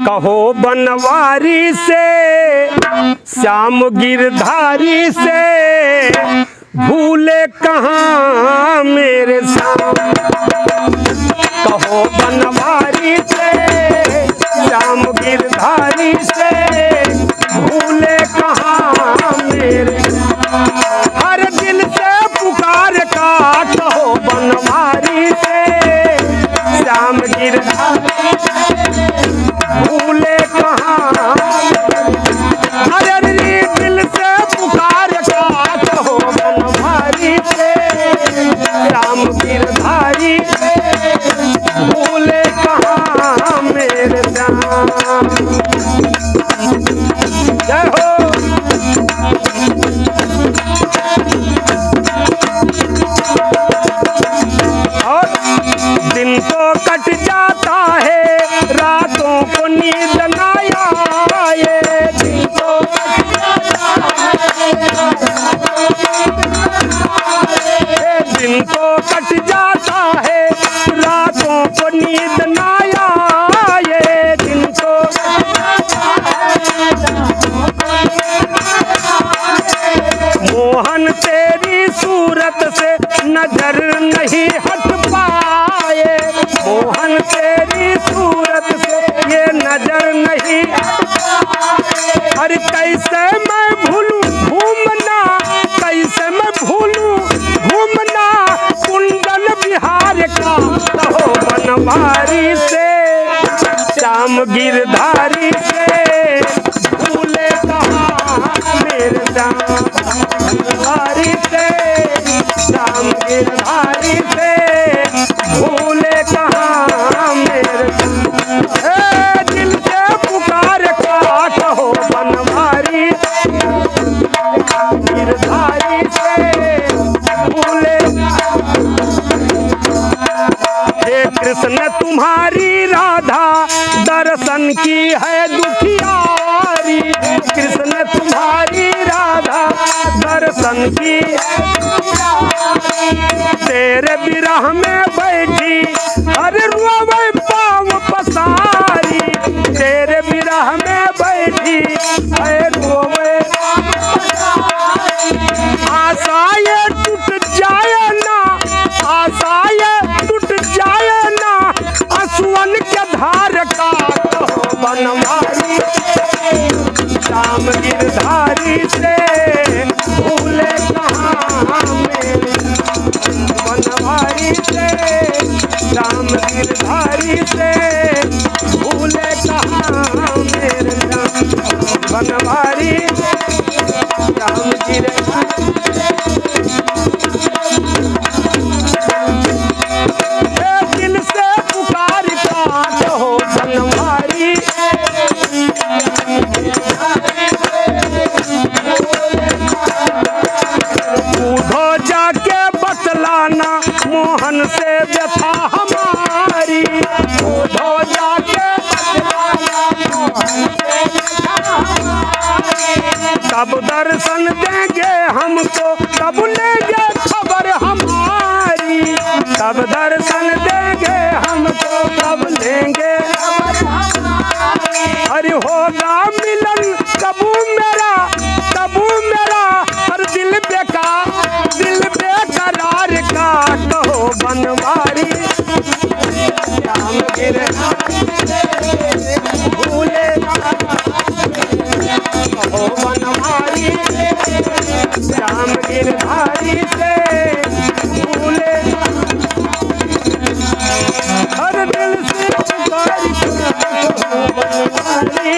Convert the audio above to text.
कहो बनवारी से श्याम गिरधारी से भूले कहाँ मेरे श्याम। कहो बनवारी से श्याम गिरधारी से भूले कहाँ मेरे। हर दिल से पुकार का कहो बनवारी से श्याम गिरधारी भूले कहाँ। अरे दिल से पुकार का कहो बनवारी से श्याम गिरधारी भूले कहाँ मेरे श्याम। जय हो। और दिन तो कट जाता है रातों को नींद न आए। दिन तो कट जाता है, दिन तो कट जाता है रातों को नींद न आए। दिन तो मोहन तेरी सूरत से नजर नहीं हट पाए। मोहन तेरी सूरत से ये नजर नहीं हट पाए। अरे कैसे मैं भूलूं घूमना, कैसे मैं भूलूं घूमना कुंडल बिहार का। कहो बनवारी से श्याम गिरधारी से भूले कहाँ मेरे श्याम। बनवारी से श्याम गिरधारी से भूले कहाँ मेरे श्याम। दिल से पुकार का कहो बनवारी गिरधारी से भूले। हे कृष्ण तुम्हारी राधा दर्शन की है दुखियारी। कृष्ण तुम्हारी राधा दर्शन की तेरे विरह में बैठी अरे रोवे पाँव पसारी। तेरे विरह में बैठी अरे रोवे आशा ये टूट जाए ना, आशा ये टूट जाए ना असुवन के धार का। कहो बनवारी श्याम गिरधारी से भूले कहाँ मेरे। बनवारी से श्याम गिरधारी से भूले कहाँ मेरे श्याम। बनवारी श्याम गिरधारी दिल से पुकार का कहो बनवारी उधो जाके बतलाना मोहन से व्यथा हमारी। उधो जाके तब दर्शन देंगे हमको, तब लेंगे खबर हमारी। तब दर्शन देंगे हमको, तब लेंगे अरे होगा मिलन कबू मेरा, कबू मेरा हर दिल बेकरार का। कहो बनवारी श्याम गिरधारी भूले। कहो बनवारी श्याम गिरधारी से भूले। हर दिल से पुकारी बनवारी